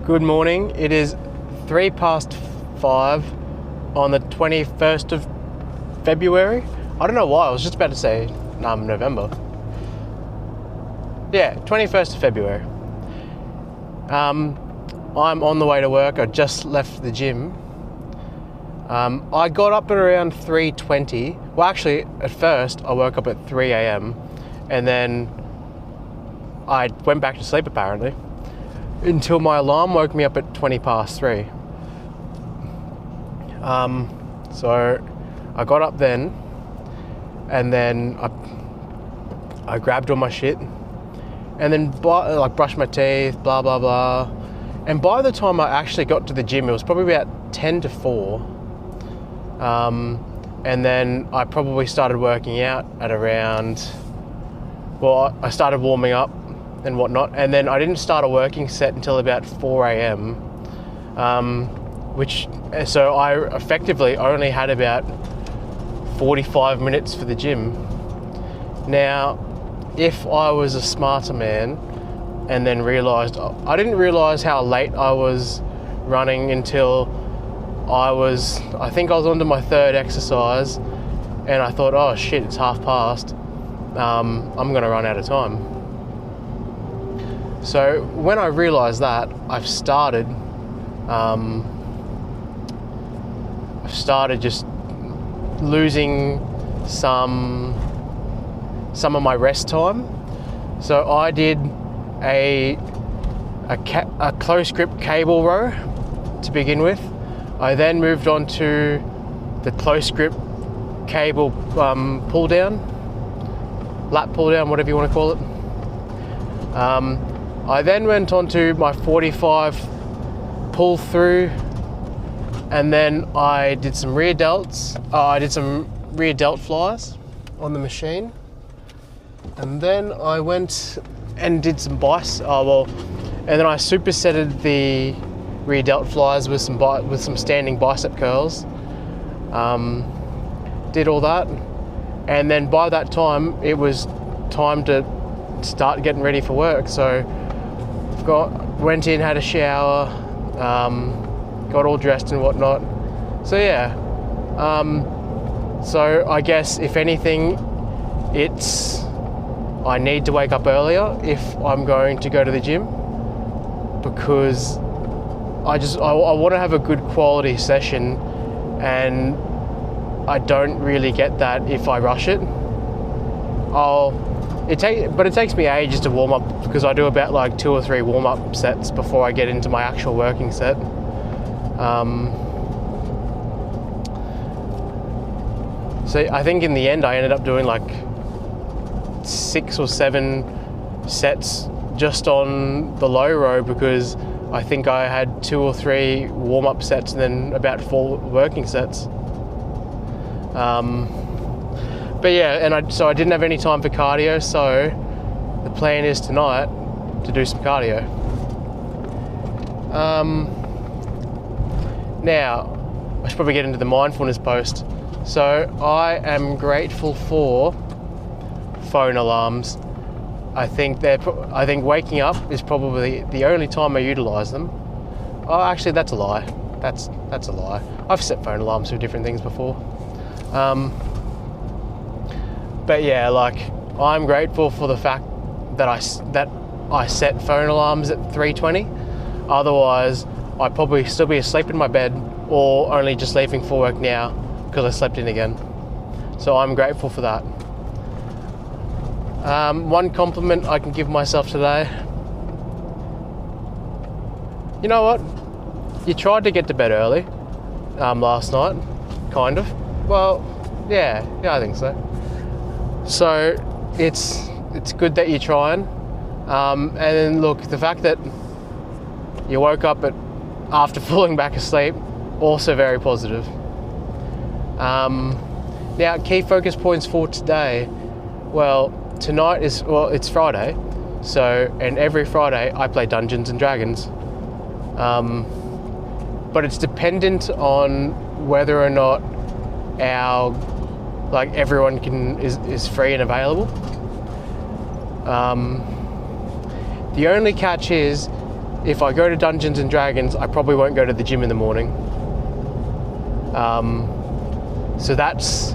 Good morning. It is 5:03 on the 21st of February. I don't know why, I was just about to say November. Yeah, 21st of February. I'm on the way to work. I just left the gym. I got up at around 3:20. Well, actually, at first I woke up at 3 a.m. and then I went back to sleep apparently until my alarm woke me up at 3:20. So I got up then, and then I grabbed all my shit, and then brushed my teeth, blah blah blah. And by the time I actually got to the gym, it was probably about 10 to 4. And then I probably started working out at around, I started warming up and whatnot, and then I didn't start a working set until about 4 a.m. So I effectively only had about 45 minutes for the gym. Now, if I was a smarter man and then I didn't realise how late I was running until I think I was onto my third exercise, and I thought, oh shit, it's past. I'm gonna run out of time. So when I realised that, I've started just losing some of my rest time. So I did a close grip cable row to begin with. I then moved on to the close grip cable pull down, lat pull down, whatever you want to call it. I then went on to my 45 pull through, and then I did some rear delts. I did some rear delt flies on the machine, and then I went and did some and then I supersetted the rear delt flies with some standing bicep curls. Did all that, and then by that time it was time to start getting ready for work. So went in, had a shower, got all dressed and whatnot. So yeah, so I guess if anything, I need to wake up earlier if I'm going to go to the gym, because I want to have a good quality session, and I don't really get that if I rush it. But it takes me ages to warm up, because I do about like 2 or 3 warm-up sets before I get into my actual working set. So I think in the end I ended up doing like 6 or 7 sets just on the low row, because I think I had 2 or 3 warm-up sets and then about 4 working sets. But yeah, so I didn't have any time for cardio, so the plan is tonight to do some cardio. Now, I should probably get into the mindfulness post. So I am grateful for phone alarms. I think waking up is probably the only time I utilise them. Oh, actually, that's a lie. That's a lie. I've set phone alarms for different things before. But yeah, like, I'm grateful for the fact that I set phone alarms at 3:20. Otherwise, I'd probably still be asleep in my bed, or only just leaving for work now because I slept in again. So I'm grateful for that. One compliment I can give myself today. You know what? You tried to get to bed early last night, kind of. Well, yeah, I think so. So it's good that you're trying. And then look, the fact that you woke up after falling back asleep, also very positive. Now, key focus points for today. Well, tonight it's Friday, and every Friday I play Dungeons and Dragons. But it's dependent on whether or not everyone is free and available. The only catch is if I go to Dungeons and Dragons, I probably won't go to the gym in the morning. So that's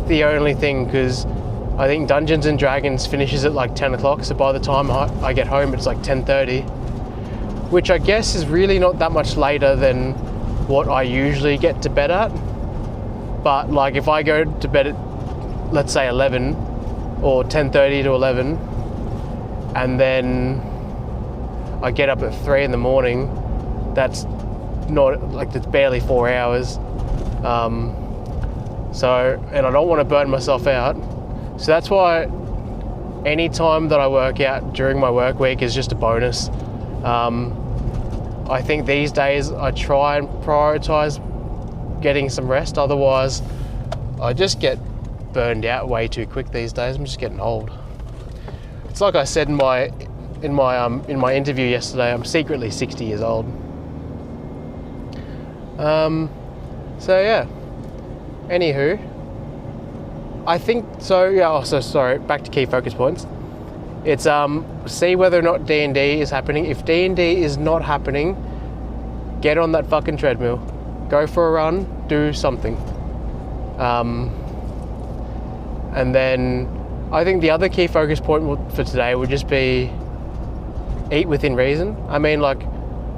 the only thing, because I think Dungeons and Dragons finishes at like 10 o'clock, so by the time I get home it's like 10:30, which I guess is really not that much later than what I usually get to bed at. But like if I go to bed at, let's say 11 or 10:30 to 11, and then I get up at 3 in the morning, that's barely 4 hours. And I don't want to burn myself out. So that's why any time that I work out during my work week is just a bonus. I think these days I try and prioritize getting some rest, otherwise I just get burned out way too quick these days. I'm just getting old. It's like I said in my interview yesterday, I'm secretly 60 years old. So yeah. Anywho, I think so. Yeah. Also, sorry. Back to key focus points. It's see whether or not D&D is happening. If D&D is not happening, get on that fucking treadmill, go for a run, do something. And then I think the other key focus point for today would just be eat within reason. I mean, like,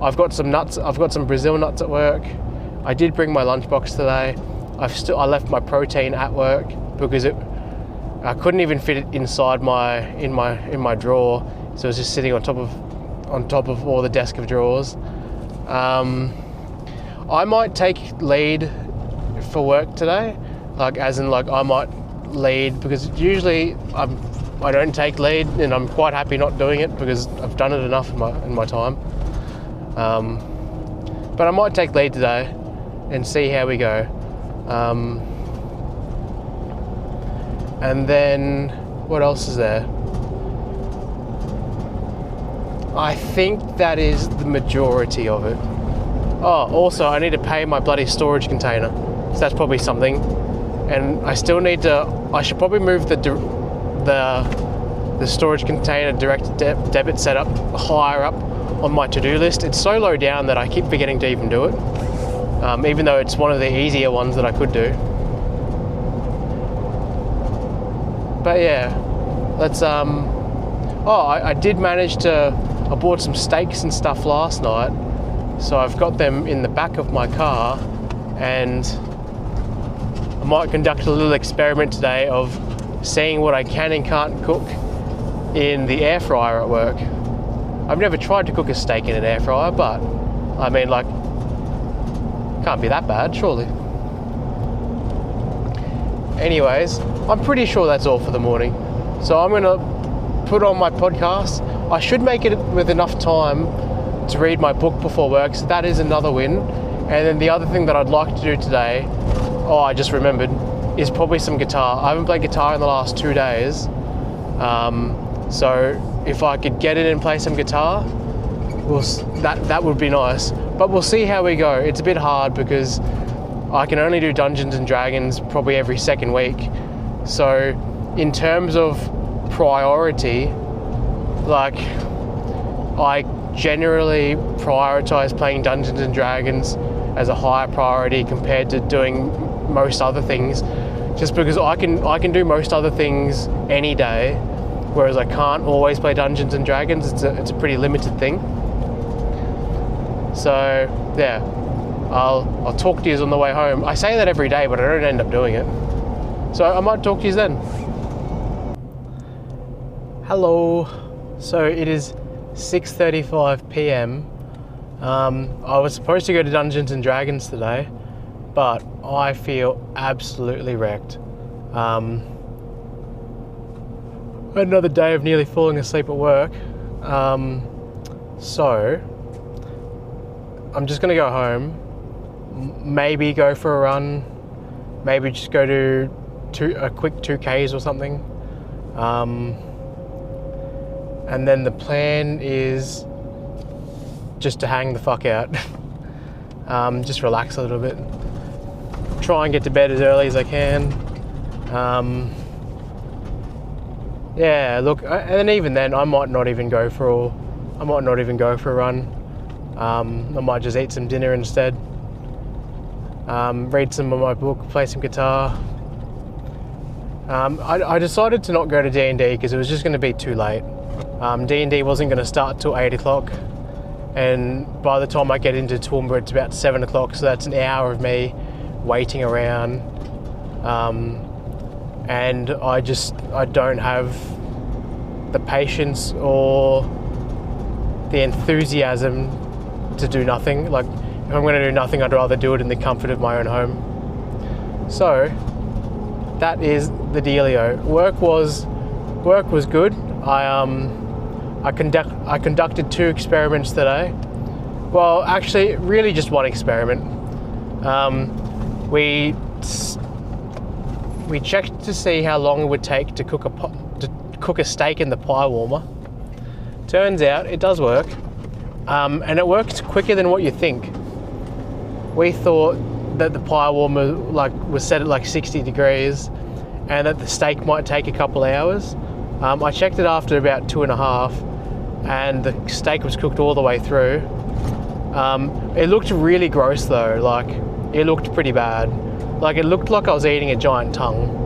I've got some nuts. I've got some Brazil nuts at work. I did bring my lunchbox today. I left my protein at work because I couldn't even fit it inside in my drawer, so it was just sitting on top of all the desk of drawers. I might take lead for work today, like as in like I might lead, because usually I don't take lead, and I'm quite happy not doing it because I've done it enough in my time. But I might take lead today and see how we go. And then what else is there? I think that is the majority of it. Oh, also I need to pay my bloody storage container, so that's probably something. And I still need to. I should probably move the storage container direct debit setup higher up on my to-do list. It's so low down that I keep forgetting to even do it, even though it's one of the easier ones that I could do. But yeah, let's I did manage to. I bought some steaks and stuff last night, so I've got them in the back of my car, and I might conduct a little experiment today of seeing what I can and can't cook in the air fryer at work. I've never tried to cook a steak in an air fryer, but I mean, like, can't be that bad, surely. Anyways, I'm pretty sure that's all for the morning. So I'm gonna put on my podcast. I should make it with enough time to read my book before work, so that is another win. And then the other thing that I'd like to do today, I just remembered, is probably some guitar. I haven't played guitar in the last 2 days. So if I could get in and play some guitar, that would be nice. But we'll see how we go. It's a bit hard because I can only do Dungeons and Dragons probably every second week. So in terms of priority, like, I generally prioritize playing Dungeons and Dragons as a higher priority compared to doing most other things, just because I can do most other things any day, whereas I can't always play Dungeons and Dragons. It's a pretty limited thing. So yeah, I'll talk to you on the way home. I say that every day, but I don't end up doing it. So I might talk to you then. Hello. So it is 6:35 p.m. I was supposed to go to Dungeons and Dragons today, but I feel absolutely wrecked. Another day of nearly falling asleep at work. So I'm just gonna go home, maybe go for a run, maybe just go to a quick 2Ks or something. And then the plan is just to hang the fuck out. Just relax a little bit. Try and get to bed as early as I can. Yeah, look, and even then I might not even go for I might not even go for a run. I might just eat some dinner instead. Read some of my book, play some guitar. I decided to not go to D&D because it was just going to be too late. D&D wasn't going to start till 8 o'clock, and by the time I get into Toowoomba it's about 7 o'clock, so that's an hour of me waiting around. And I don't have the patience or the enthusiasm to do nothing. Like, if I'm going to do nothing, I'd rather do it in the comfort of my own home. So that is the dealio. Work was good. I conducted 2 experiments today. Well, actually, really just one experiment. We checked to see how long it would take to cook a steak in the pie warmer. Turns out it does work, and it works quicker than what you think. We thought that the pie warmer was set at 60 degrees, and that the steak might take a couple hours. I checked it after about 2.5, and the steak was cooked all the way through. It looked really gross though. It looked pretty bad. It looked like I was eating a giant tongue.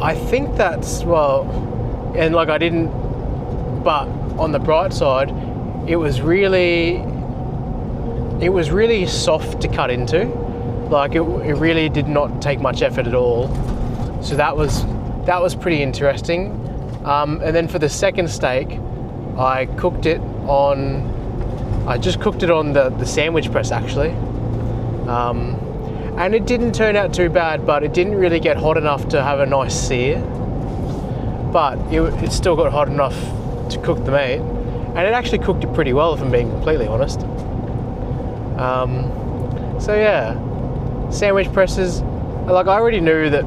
I think that's, and I didn't, but on the bright side, it was really soft to cut into. It really did not take much effort at all. So that was pretty interesting. And then for the second steak, I just cooked it on the sandwich press actually. And it didn't turn out too bad, but it didn't really get hot enough to have a nice sear. But it still got hot enough to cook the meat, and it actually cooked it pretty well, if I'm being completely honest. So yeah, sandwich presses. I already knew that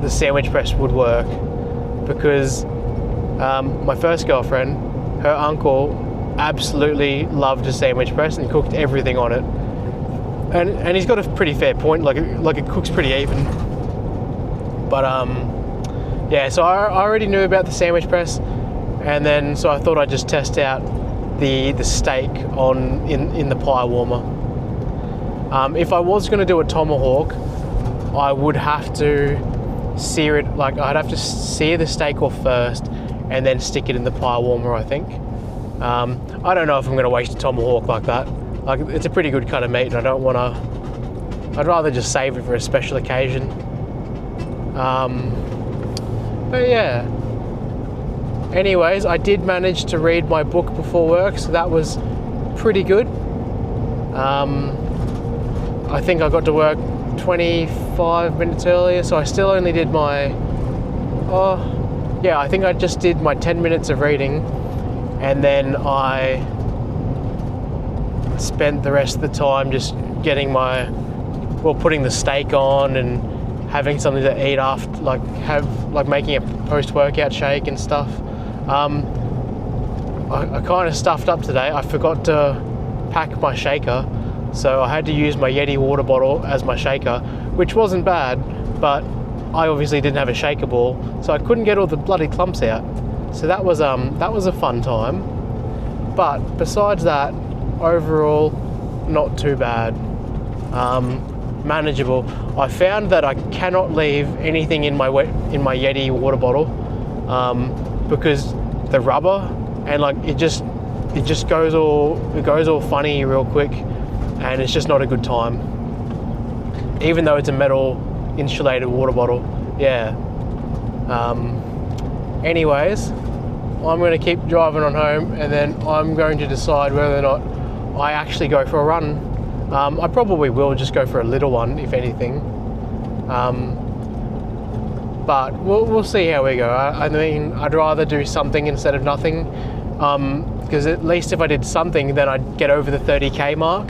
the sandwich press would work because my first girlfriend, her uncle absolutely loved a sandwich press and cooked everything on it. And he's got a pretty fair point, it cooks pretty even. But yeah, so I already knew about the sandwich press, and then so I thought I'd just test out the steak in the pie warmer. If I was going to do a tomahawk, I would have to sear it, I'd have to sear the steak off first and then stick it in the pie warmer, I think. I don't know if I'm going to waste a tomahawk like that. It's a pretty good cut of meat, and I don't want to. I'd rather just save it for a special occasion. But yeah. Anyways, I did manage to read my book before work, so that was pretty good. I think I got to work 25 minutes earlier, so I still only did I think I just did my 10 minutes of reading, and then I spent the rest of the time just putting the steak on and having something to eat after, making a post-workout shake and stuff. I kind of stuffed up today. I forgot to pack my shaker, so I had to use my Yeti water bottle as my shaker, which wasn't bad, but I obviously didn't have a shaker ball, so I couldn't get all the bloody clumps out. So that was a fun time. But besides that, overall, not too bad. Manageable. I found that I cannot leave anything in my Yeti water bottle because the rubber and it just goes all funny real quick, and it's just not a good time. Even though it's a metal insulated water bottle, yeah. Anyways, I'm going to keep driving on home, and then I'm going to decide whether or not I actually go for a run. I probably will just go for a little one, if anything. But we'll see how we go. I mean, I'd rather do something instead of nothing, because at least if I did something, then I'd get over the 30k mark,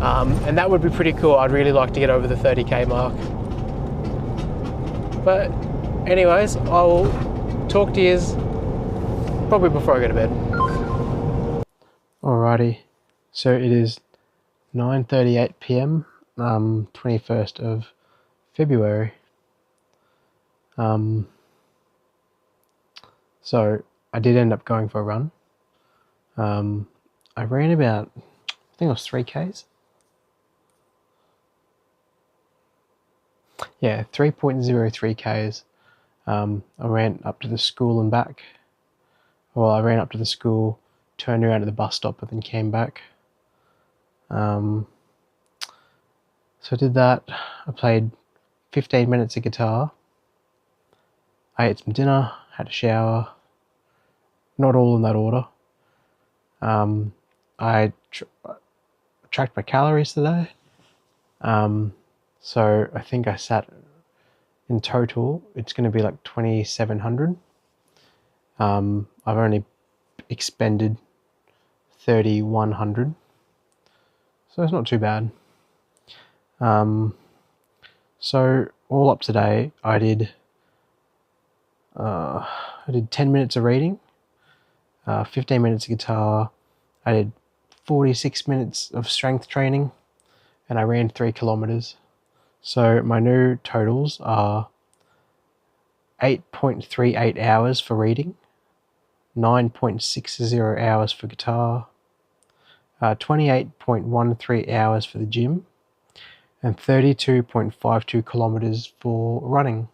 and that would be pretty cool. I'd really like to get over the 30k mark. But anyways, I'll talk to you probably before I go to bed. Alrighty, so it is 9:38 p.m, 21st of February. So I did end up going for a run. I ran about, I think it was 3Ks. Yeah, 3.03 Ks. I ran up to the school and back. Well, I ran up to the school, turned around at the bus stop, and then came back. So I did that. I played 15 minutes of guitar. I ate some dinner, had a shower. Not all in that order. I tracked my calories today. So I think I sat in total, it's going to be like 2,700. I've only expended 3,100. So it's not too bad. So all up today, I did 10 minutes of reading, 15 minutes of guitar. I did 46 minutes of strength training, and I ran 3 kilometers. So my new totals are 8.38 hours for reading, 9.60 hours for guitar, 28.13 hours for the gym, and 32.52 kilometers for running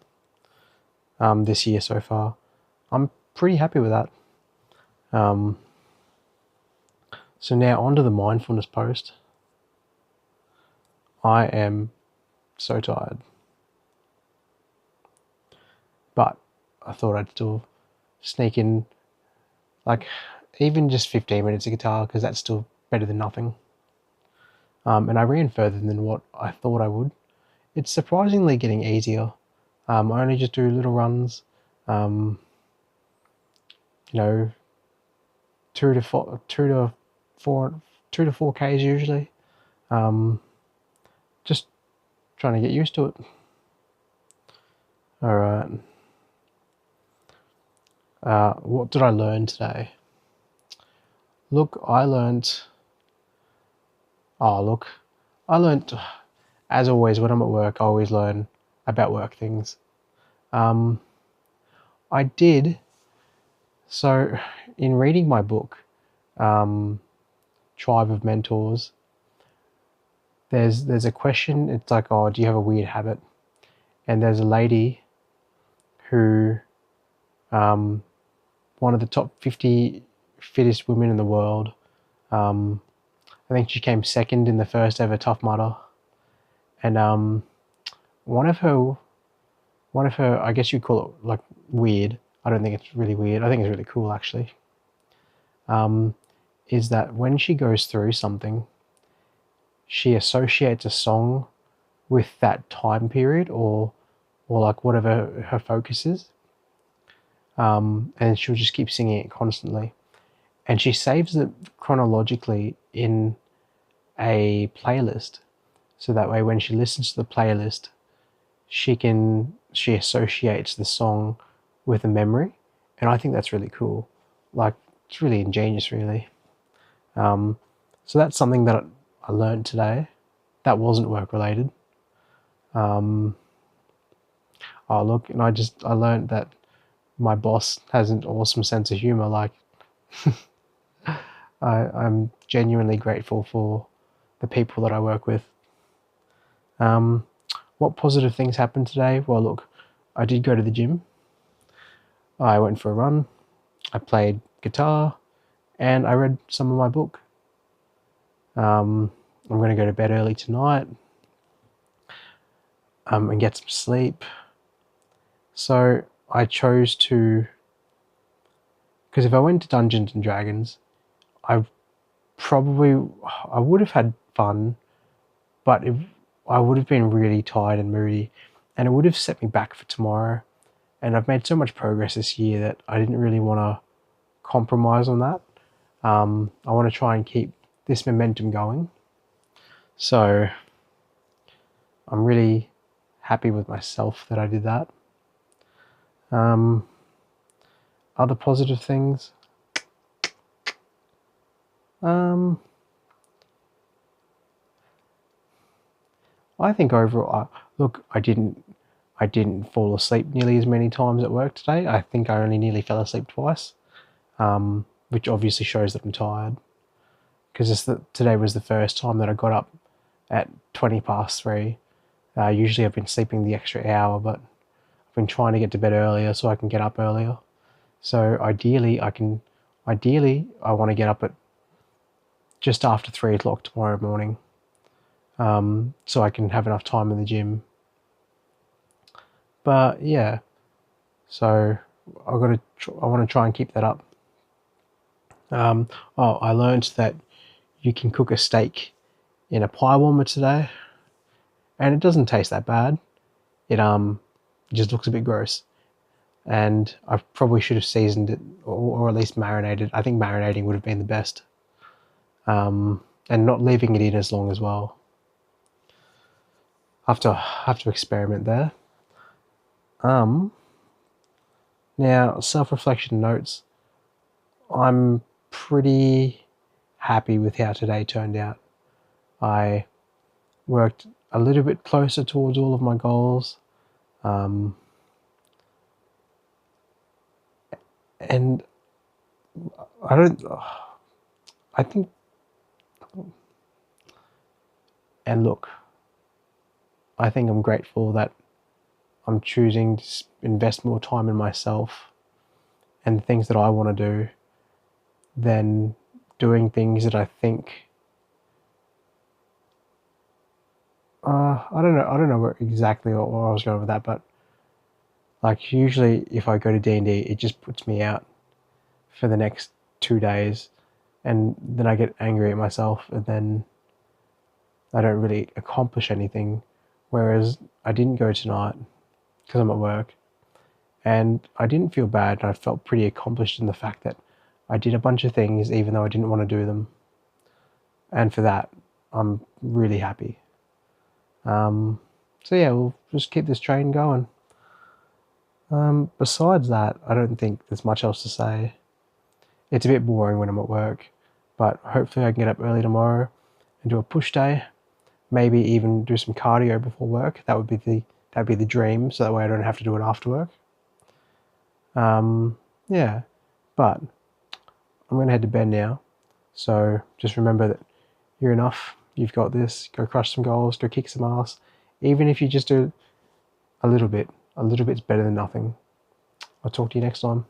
this year so far. I'm pretty happy with that. So now on to the mindfulness post. I am so tired, but I thought I'd still sneak in like even just 15 minutes of guitar, because that's still better than nothing. And I ran further than what I thought I would. It's surprisingly getting easier. I only just do little runs, 2 to 4 Ks usually. Just trying to get used to it. All right. What did I learn today? I learned, as always, when I'm at work, I always learn about work things. I did, so in reading my book, Tribe of Mentors, there's a question, it's like, oh, do you have a weird habit? And there's a lady who, one of the top 50 fittest women in the world. I think she came second in the first ever Tough Mudder. And one of her, I guess you'd call it like weird. I don't think it's really weird. I think it's really cool actually. Is that when she goes through something, she associates a song with that time period or like whatever her focus is. And she'll just keep singing it constantly. And she saves it chronologically in a playlist. So that way when she listens to the playlist, she associates the song with a memory. And I think that's really cool. Like, it's really ingenious, really. So that's something that I learned today. That wasn't work related. And I learned that my boss has an awesome sense of humor. Like, I'm genuinely grateful for the people that I work with. What positive things happened today? Well, look, I did go to the gym. I went for a run. I played guitar, and I read some of my book. I'm going to go to bed early tonight and get some sleep. So I chose to, because if I went to Dungeons and Dragons, I would have had fun, but I would have been really tired and moody, and it would have set me back for tomorrow. And I've made so much progress this year that I didn't really want to compromise on that. I want to try and keep this momentum going. So I'm really happy with myself that I did that. Other positive things. I think overall, look, I didn't fall asleep nearly as many times at work today. I think I only nearly fell asleep twice. which obviously shows that I'm tired, because today was the first time that I got up at 20 past 3. Usually I've been sleeping the extra hour, but I've been trying to get to bed earlier so I can get up earlier. So ideally I want to get up at just after 3 o'clock tomorrow morning, so I can have enough time in the gym. But yeah, so I want to try and keep that up. I learned that you can cook a steak in a pie warmer today, and it doesn't taste that bad. It just looks a bit gross, and I probably should have seasoned it or at least marinated. I think marinating would have been the best, and not leaving it in as long as well. Have to experiment there. Now, self-reflection notes. I'm pretty happy with how today turned out. I worked a little bit closer towards all of my goals, and I think, and look, I think I'm grateful that I'm choosing to invest more time in myself and the things that I want to do than doing things that I think, I don't know where exactly where I was going with that, but like usually if I go to D&D, it just puts me out for the next 2 days, and then I get angry at myself, and then I don't really accomplish anything. Whereas I didn't go tonight because I'm at work, and I didn't feel bad, and I felt pretty accomplished in the fact that I did a bunch of things even though I didn't want to do them. And for that, I'm really happy. So yeah, we'll just keep this train going. Besides that, I don't think there's much else to say. It's a bit boring when I'm at work, but hopefully I can get up early tomorrow and do a push day. Maybe even do some cardio before work. That'd be the dream, so that way I don't have to do it after work. Yeah, but I'm going to head to bed now. So just remember that you're enough. You've got this. Go crush some goals. Go kick some ass. Even if you just do a little bit's better than nothing. I'll talk to you next time.